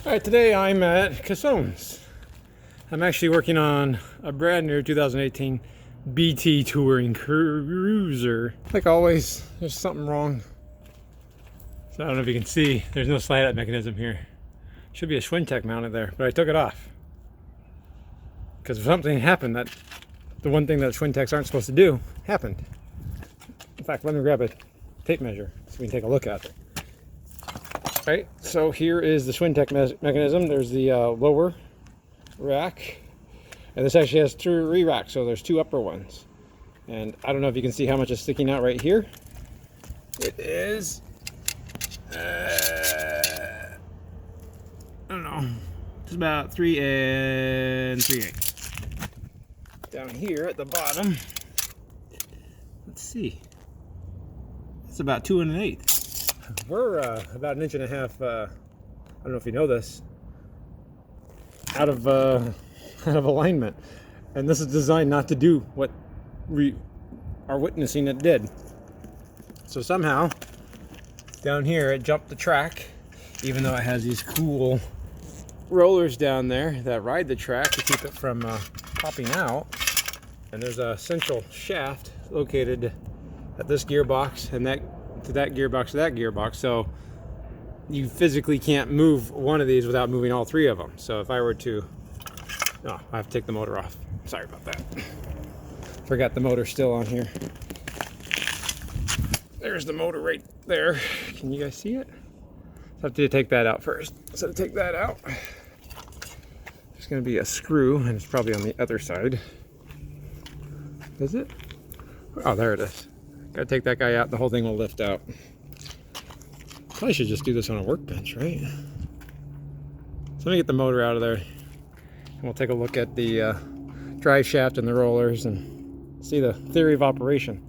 Alright, today I'm at Cassone's. I'm actually working on a brand new 2018 BT Touring Cruiser. Like always, there's something wrong. So I don't know if you can see, there's no slide out mechanism here. Should be a Schwintek mounted there, but I took it off. Because something happened that, the one thing that Schwinteks aren't supposed to do, happened. In fact, let me grab a tape measure so we can take a look at it. Right, so here is the Schwintek mechanism. There's the lower rack, and this actually has 3 racks, so there's 2 upper ones. And I don't know if you can see how much is sticking out right here. It is, I don't know, it's about 3 3/8. Down here at the bottom, let's see, it's about 2 1/8. We're about 1.5 inches, I don't know if you know this, out of alignment. And this is designed not to do what we are witnessing it did. So somehow, down here it jumped the track, even though it has these cool rollers down there that ride the track to keep it from popping out. And there's a central shaft located at this gearbox and that to that gearbox, so you physically can't move one of these without moving all 3 of them. So if I were to, oh, I have to take the motor off. Sorry about that. Forgot the motor still on here. There's the motor right there. Can you guys see it? I have to take that out first. So to take that out, there's going to be a screw, and it's probably on the other side. Is it? Oh, there it is. Gotta take that guy out, the whole thing will lift out. Probably should just do this on a workbench, right? So let me get the motor out of there, and we'll take a look at the drive shaft and the rollers and see the theory of operation.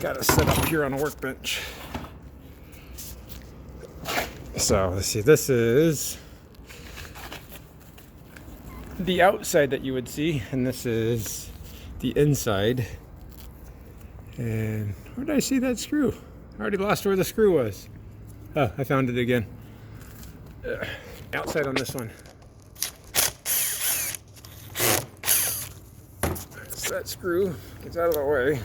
Gotta set up here on a workbench. So let's see, this is the outside that you would see, and this is the inside. And where did I see that screw? I already lost where the screw was. Oh, I found it again. Outside on this one. So that screw gets out of the way.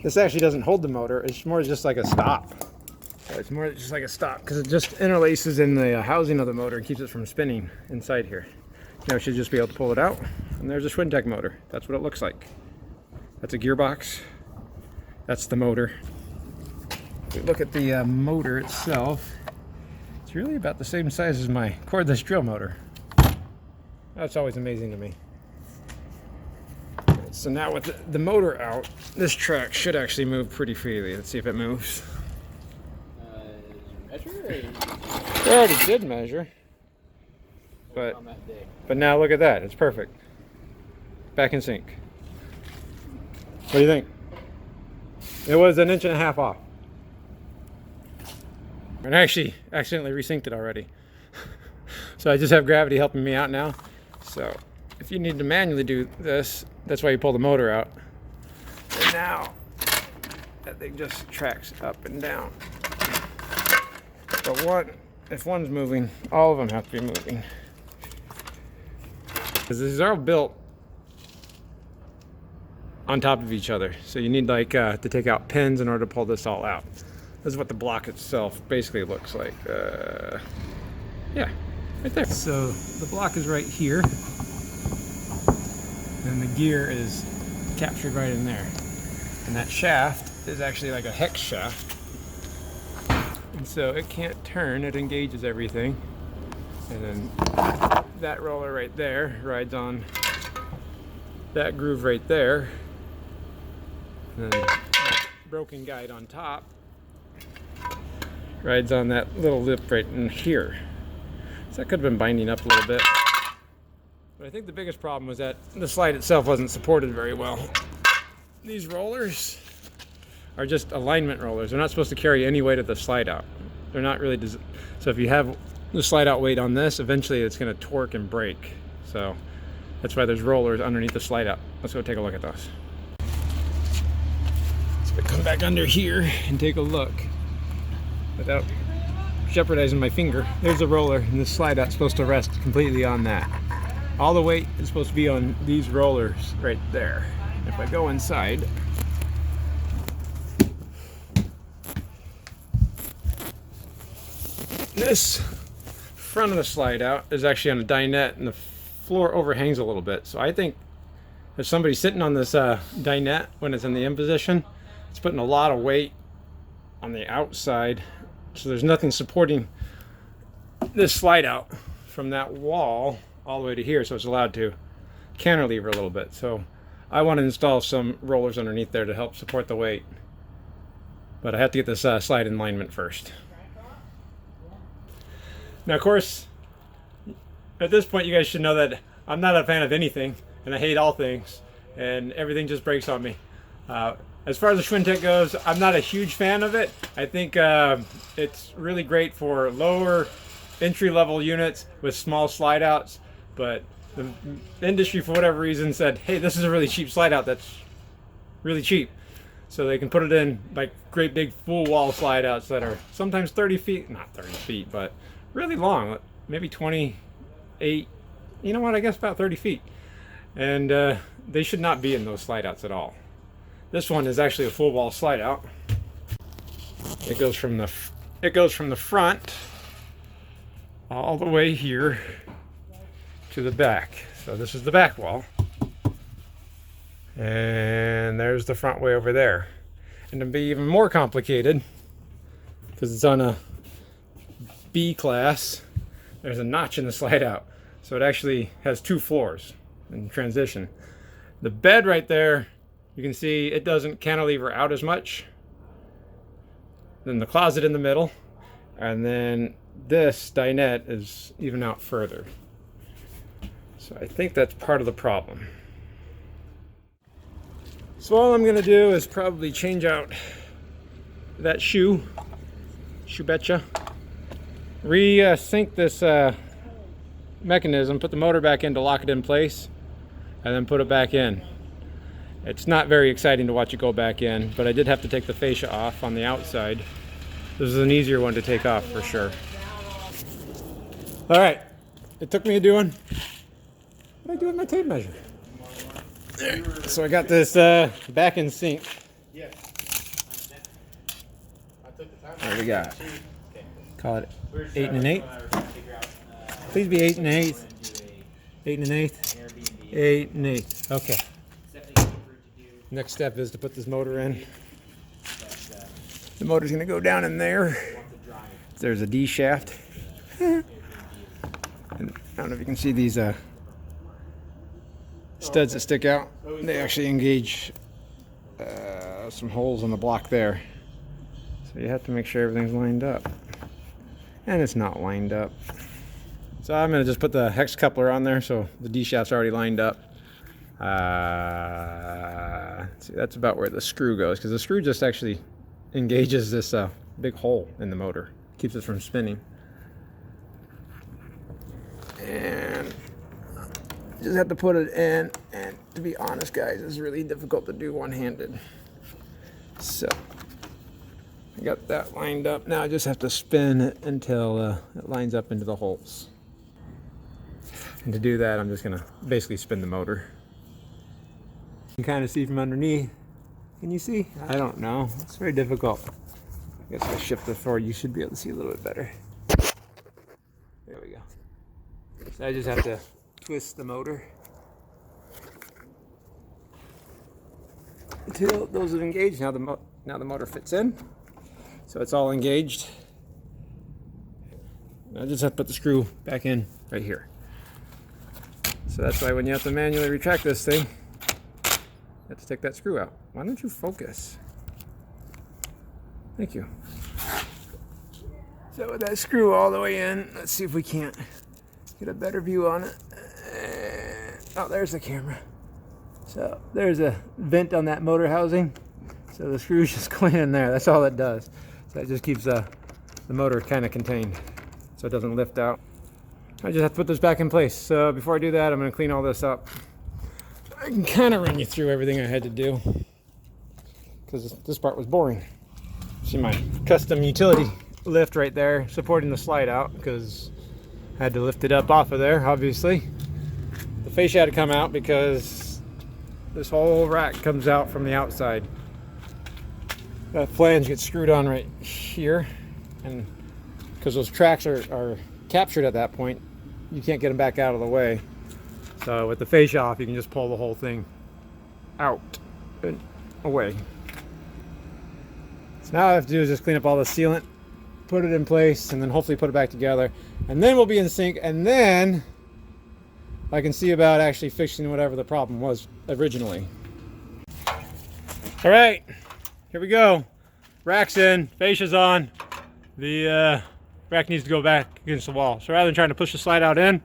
This actually doesn't hold the motor. It's more just like a stop. It's more just like a stop because it just interlaces in the housing of the motor and keeps it from spinning inside here. Now we should just be able to pull it out. And there's a Schwintek motor. That's what it looks like. That's a gearbox. That's the motor. If we look at the motor itself, it's really about the same size as my cordless drill motor. That's always amazing to me. So now with the motor out, this track should actually move pretty freely. Let's see if it moves. Measure? I already did measure. But now look at that. It's perfect. Back in sync. What do you think? It was 1.5 inches off. And I actually accidentally resynced it already. So I just have gravity helping me out now. So if you need to manually do this, that's why you pull the motor out. And now that thing just tracks up and down. But if one's moving, all of them have to be moving. Because these are all built on top of each other. So you need like to take out pins in order to pull this all out. This is what the block itself basically looks like. Yeah, right there. So the block is right here. And the gear is captured right in there. And that shaft is actually like a hex shaft. And so it can't turn, it engages everything. And then that roller right there rides on that groove right there. And then that broken guide on top rides on that little lip right in here. So that could have been binding up a little bit. But I think the biggest problem was that the slide itself wasn't supported very well. These rollers are just alignment rollers. They're not supposed to carry any weight of the slide out. They're not really, so if you have the slide out weight on this, eventually it's going to torque and break. So that's why there's rollers underneath the slide out. Let's go take a look at those. So we come back under here and take a look. without jeopardizing my finger. There's a roller, and this slide out's supposed to rest completely on that. All the weight is supposed to be on these rollers right there. If I go inside, this front of the slide out is actually on a dinette, and the floor overhangs a little bit. So I think if somebody's sitting on this dinette when it's in the in position, it's putting a lot of weight on the outside. So there's nothing supporting this slide out from that wall all the way to here, so it's allowed to cantilever a little bit. So I want to install some rollers underneath there to help support the weight. But I have to get this slide in alignment first. Now, of course, at this point you guys should know that I'm not a fan of anything, and I hate all things, and everything just breaks on me. As far as the Schwintek goes, I'm not a huge fan of it. I think it's really great for lower entry-level units with small slide outs, but the industry, for whatever reason, said, hey, this is a really cheap slide out that's really cheap. So they can put it in like great big full wall slide outs that are sometimes 30 feet, not 30 feet, but really long, maybe 28, you know what, I guess about 30 feet. And they should not be in those slide outs at all. This one is actually a full wall slide out. It goes from the front all the way here to the back. So this is the back wall, and there's the front way over there. And to be even more complicated, because it's on a B class, there's a notch in the slide out, so it actually has two floors in transition. The bed right there, you can see it doesn't cantilever out as much. Then the closet in the middle, and then this dinette is even out further. So I think that's part of the problem. So all I'm gonna do is probably change out that shoe betcha, re-sync this mechanism, put the motor back in to lock it in place, and then put it back in. It's not very exciting to watch it go back in, but I did have to take the fascia off on the outside. This is an easier one to take off for sure. All right, it took me doing, what did I do with my tape measure? There. So I got this back in sync. What do we got? Call it 8 1/8. Please be 8 1/8. 8 1/8. 8 1/8. Okay. Next step is to put this motor in. The motor's going to go down in there. There's a D shaft. And I don't know if you can see these studs that stick out. They actually engage some holes in the block there. So you have to make sure everything's lined up. And it's not lined up. So I'm going to just put the hex coupler on there so the D shaft's already lined up. See, that's about where the screw goes, because the screw just actually engages this big hole in the motor, keeps it from spinning. And just have to put it in, and to be honest guys, it's really difficult to do one-handed. So I got that lined up. Now I just have to spin it until it lines up into the holes. And to do that, I'm just gonna basically spin the motor. You can kind of see from underneath. Can you see? I don't know. It's very difficult. I guess I'll shift this forward. You should be able to see a little bit better. There we go. So I just have to twist the motor until those are engaged. Now the motor fits in, so it's all engaged. I just have to put the screw back in right here. So that's why when you have to manually retract this thing, you have to take that screw out. Why don't you focus? Thank you. So with that screw all the way in, let's see if we can't get a better view on it. Oh, there's the camera. So there's a vent on that motor housing. So the screw's just going in there. That's all it does. So it just keeps the motor kind of contained so it doesn't lift out. I just have to put this back in place. So before I do that, I'm going to clean all this up. I can kind of run you through everything I had to do, because this part was boring. See my custom utility lift right there supporting the slide out because I had to lift it up off of there, obviously. The fascia had to come out because this whole rack comes out from the outside. That flange gets screwed on right here, and because those tracks are captured at that point, you can't get them back out of the way. So with the fascia off, you can just pull the whole thing out and away. So now all I have to do is just clean up all the sealant, put it in place, and then hopefully put it back together. And then we'll be in sync, and then I can see about actually fixing whatever the problem was originally. All right, here we go. Rack's in, fascia's on. The rack needs to go back against the wall. So rather than trying to push the slide out in,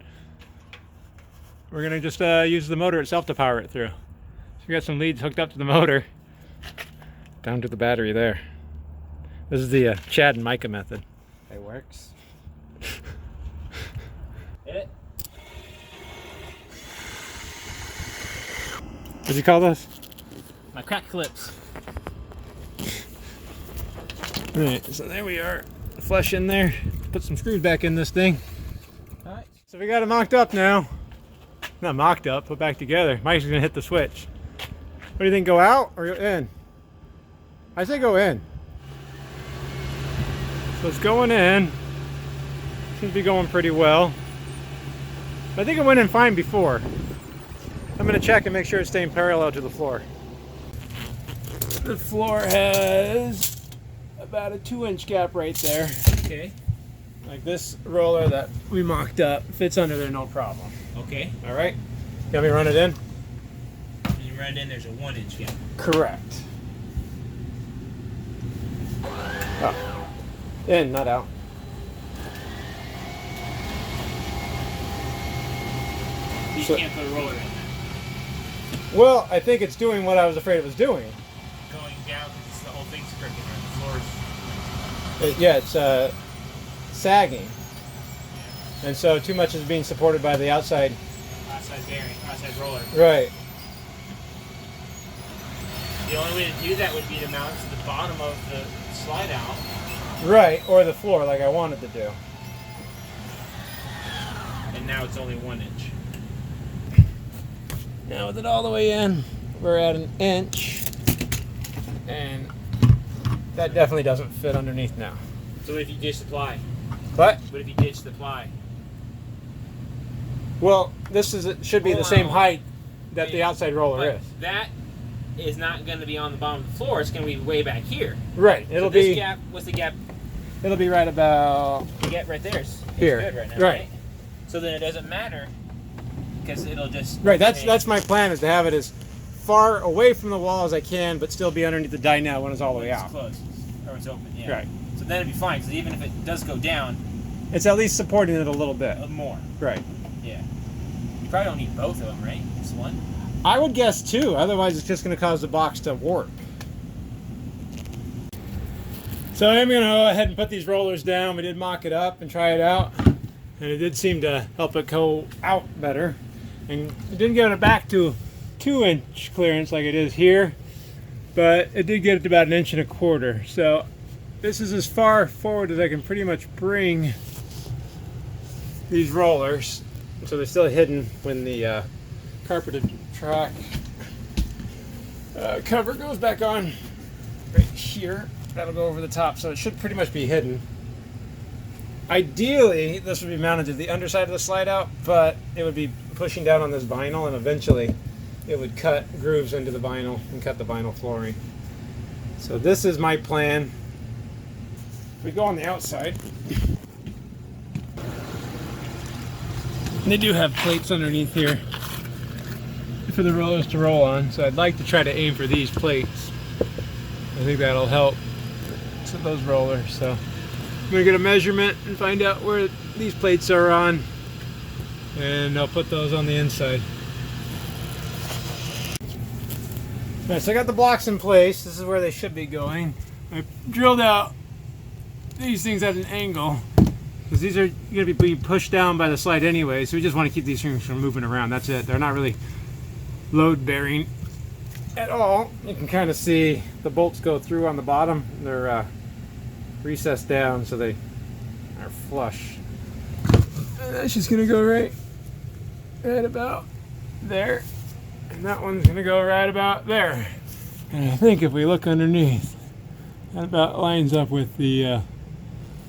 we're gonna just use the motor itself to power it through. So we got some leads hooked up to the motor, down to the battery there. This is the Chad and Micah method. It works. Hit it. What'd you call those? My crack clips. Alright, so there we are. Flush in there. Put some screws back in this thing. Alright. So we got it mocked up now. Not mocked up, put back together. Mike's gonna hit the switch. What do you think, go out or go in? I say go in. So it's going in. Seems to be going pretty well. I think it went in fine before. I'm gonna check and make sure it's staying parallel to the floor. The floor has about a 2-inch gap right there. Okay. Like this roller that we mocked up fits under there no problem. Okay. All right. You want me to run it in? When you run it in, there's a 1-inch gap. Correct. Oh. In, not out. You So- can't put a roller in there. Well, I think it's doing what I was afraid it was doing. Going down because the whole thing's crooked around the floors. Yeah, it's sagging. And so too much is being supported by the outside. Outside bearing, outside roller. Right. The only way to do that would be to mount it to the bottom of the slide out. Right, or the floor like I wanted to do. And now it's only 1 inch. Now with it all the way in, we're at 1 inch. And that definitely doesn't fit underneath now. So what if you ditch the ply? But, What if you ditch the ply? well, this is should be the Hold same on. height that the outside roller But is. that is not going to be on the bottom of the floor. It's going to be way back here. Right, it'll So this be gap, what's the gap? it'll be right about The gap right there is Here. good right now, Right. right? So then it doesn't matter because it'll just right. That's change. my plan, is to have it as far away from the wall as I can, but still be underneath the dinette when it's all the way When it's out. closed or it's open. Yeah. Right. So then it'd be fine because even if it does go down It's at least supporting it a little bit. more, Right. yeah. You probably don't need both of them, right? Just one. I would guess two. Otherwise, it's just going to cause the box to warp. So I'm going to go ahead and put these rollers down. We did mock it up and try it out, and it did seem to help it go out better. And it didn't get it back to 2-inch clearance like it is here, but it did get it to about 1.25 inches. So this is as far forward as I can pretty much bring these rollers. So they're still hidden when the carpeted track cover goes back on right here. That'll go over the top, so it should pretty much be hidden. Ideally, this would be mounted to the underside of the slide out, but it would be pushing down on this vinyl, and eventually it would cut grooves into the vinyl and cut the vinyl flooring. So this is my plan. We go on the outside. And they do have plates underneath here for the rollers to roll on, so I'd like to try to aim for these plates. I think that'll help with those rollers. So I'm gonna get a measurement and find out where these plates are on, and I'll put those on the inside. Alright, so I got the blocks in place. This is where they should be going. I drilled out these things at an angle because these are going to be being pushed down by the slide anyway, so we just want to keep these things from moving around. That's it. They're not really load bearing at all. You can kind of see the bolts go through on the bottom. They're recessed down so they are flush. And that's just gonna go right about there. And that one's gonna go right about there. And I think if we look underneath, that about lines up with the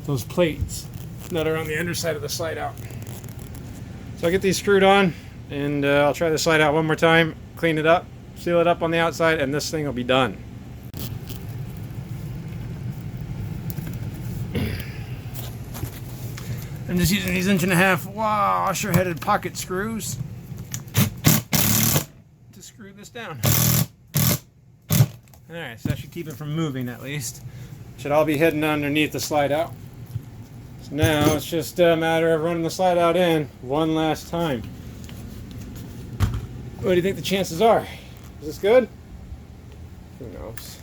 those plates that are on the underside of the slide out. So I'll get these screwed on, and I'll try the slide out one more time, clean it up, seal it up on the outside, and this thing will be done. I'm just using these 1.5 washer-headed pocket screws to screw this down. Alright, so that should keep it from moving at least. Should all be hidden underneath the slide out. So now it's just a matter of running the slide out in one last time. What do you think the chances are? Is this good? Who knows?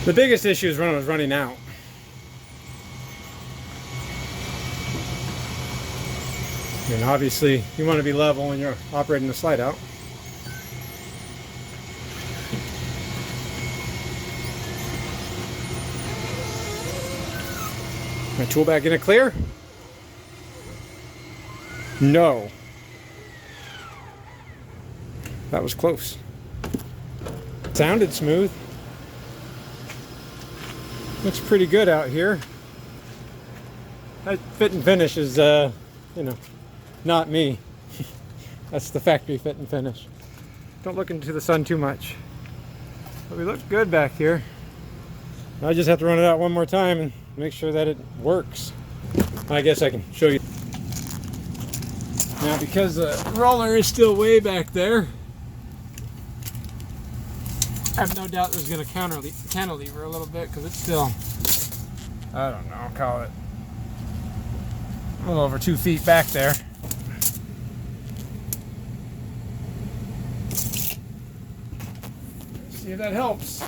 The biggest issue is when I was running out. And obviously you want to be level when you're operating the slide out. My tool bag gonna clear? No. That was close. Sounded smooth. Looks pretty good out here. That fit and finish is, you know, not me. That's the factory fit and finish. Don't look into the sun too much. But we look good back here. I just have to run it out one more time and make sure that it works. I guess I can show you. Now, because the roller is still way back there, I have no doubt this is going to cantilever a little bit because it's still, I don't know, I'll call it a little over 2 feet back there. Let's see if that helps.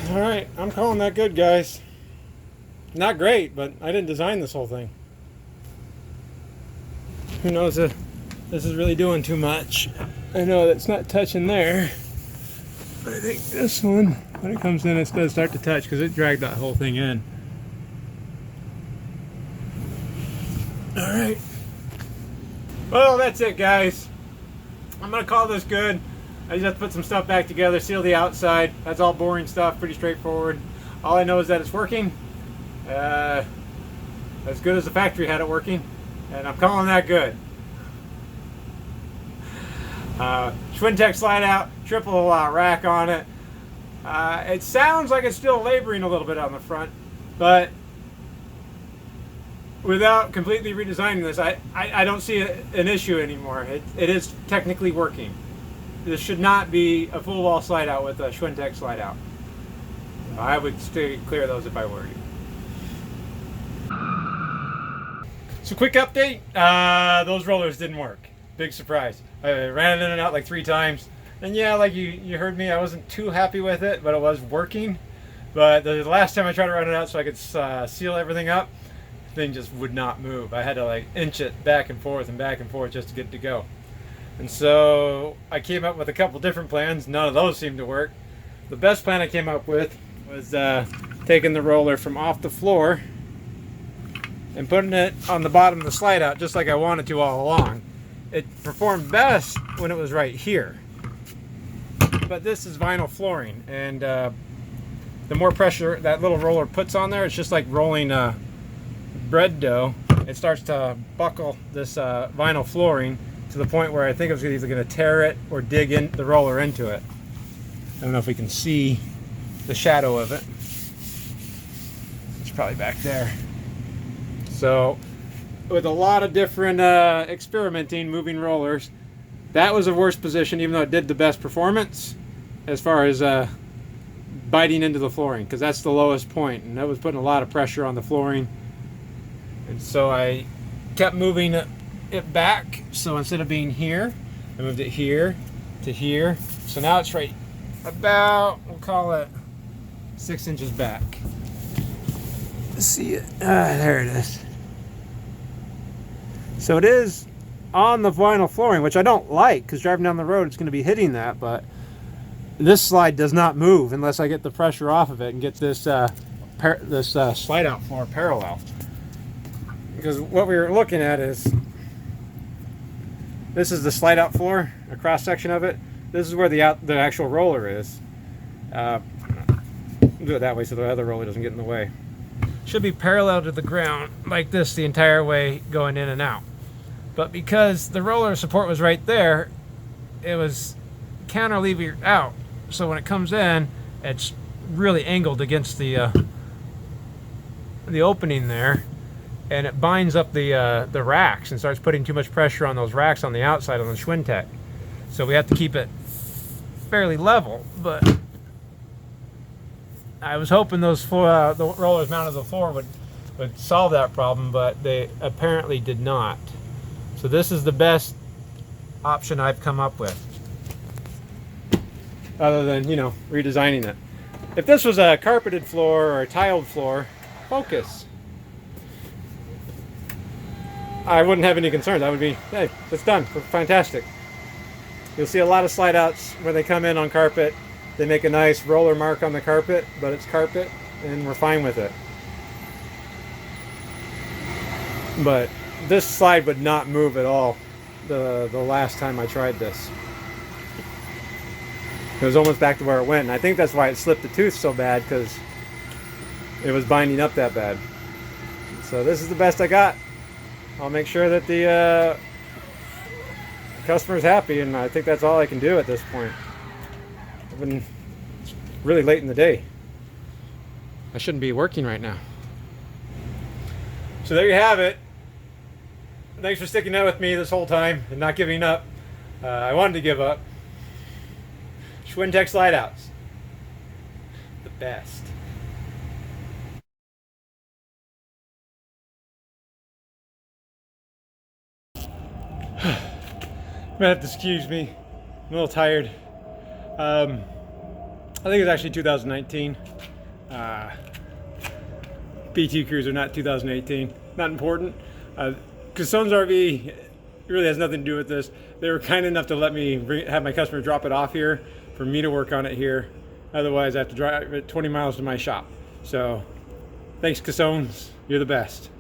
Alright, I'm calling that good, guys. Not great, but I didn't design this whole thing. Who knows if this is really doing too much. I know that's not touching there, but I think this one, when it comes in, it does start to touch because it dragged that whole thing in. Alright. Well, that's it, guys. I'm going to call this good. I just have to put some stuff back together, seal the outside. That's all boring stuff, pretty straightforward. All I know is that it's working. As good as the factory had it working. And I'm calling that good. Schwintek slide out, triple rack on it. It sounds like it's still laboring a little bit on the front, but without completely redesigning this, I don't see an issue anymore. It is technically working. This should not be a full wall slide out with a Schwintek slide out. I would stay clear of those if I were you. So quick update, those rollers didn't work. Big surprise. I ran it in and out like 3 times. And yeah, like you heard me, I wasn't too happy with it, but it was working. But the last time I tried to run it out so I could seal everything up, the thing just would not move. I had to like inch it back and forth just to get it to go. And so I came up with a couple different plans. None of those seemed to work. The best plan I came up with was taking the roller from off the floor and putting it on the bottom of the slide out just like I wanted to all along. It performed best when it was right here. but this is vinyl flooring, and the more pressure that little roller puts on there, it's just like rolling bread dough. It starts to buckle this vinyl flooring to the point where I think it's either going to tear it or dig in the roller into it. I don't know if we can see the shadow of it. It's probably back there. So with a lot of different experimenting, moving rollers, that was the worst position, even though it did the best performance as far as biting into the flooring, because that's the lowest point, and that was putting a lot of pressure on the flooring. And so I kept moving it back. So instead of being here, I moved it here to here. So now it's right about, we'll call it 6 inches back. See it? There it is. So it is on the vinyl flooring, which I don't like, because driving down the road it's going to be hitting that, but this slide does not move unless I get the pressure off of it and get this slide out floor parallel. Because what we were looking at is, this is the slide out floor, a cross section of it. This is where the actual roller is. Do it that way so the other roller doesn't get in the way. Should be parallel to the ground like this the entire way going in and out. But because the roller support was right there, it was cantilevered out. So when it comes in, it's really angled against the opening there, and it binds up the racks and starts putting too much pressure on those racks on the outside on the Schwintek. So we have to keep it fairly level, but I was hoping those the rollers mounted to the floor would solve that problem, but they apparently did not. So this is the best option I've come up with, other than, you know, redesigning it. If this was a carpeted floor or a tiled floor, focus, I wouldn't have any concerns. I would be, hey, it's done, fantastic. You'll see a lot of slide outs when they come in on carpet. They make a nice roller mark on the carpet, but it's carpet and we're fine with it. But this slide would not move at all the last time I tried this. It was almost back to where it went, and I think that's why it slipped the tooth so bad, because it was binding up that bad. So this is the best I got. I'll make sure that the customer's happy, and I think that's all I can do at this point. I've been really late in the day. I shouldn't be working right now. So there you have it. Thanks for sticking out with me this whole time and not giving up. I wanted to give up. Schwintek slide outs. The best. You're gonna have to excuse me. I'm a little tired. I think it's actually 2019. PT Cruiser, not 2018. Not important. Cassone's RV really has nothing to do with this. They were kind enough to let me have my customer drop it off here for me to work on it here. Otherwise, I have to drive it 20 miles to my shop. So, thanks, Cassones. You're the best.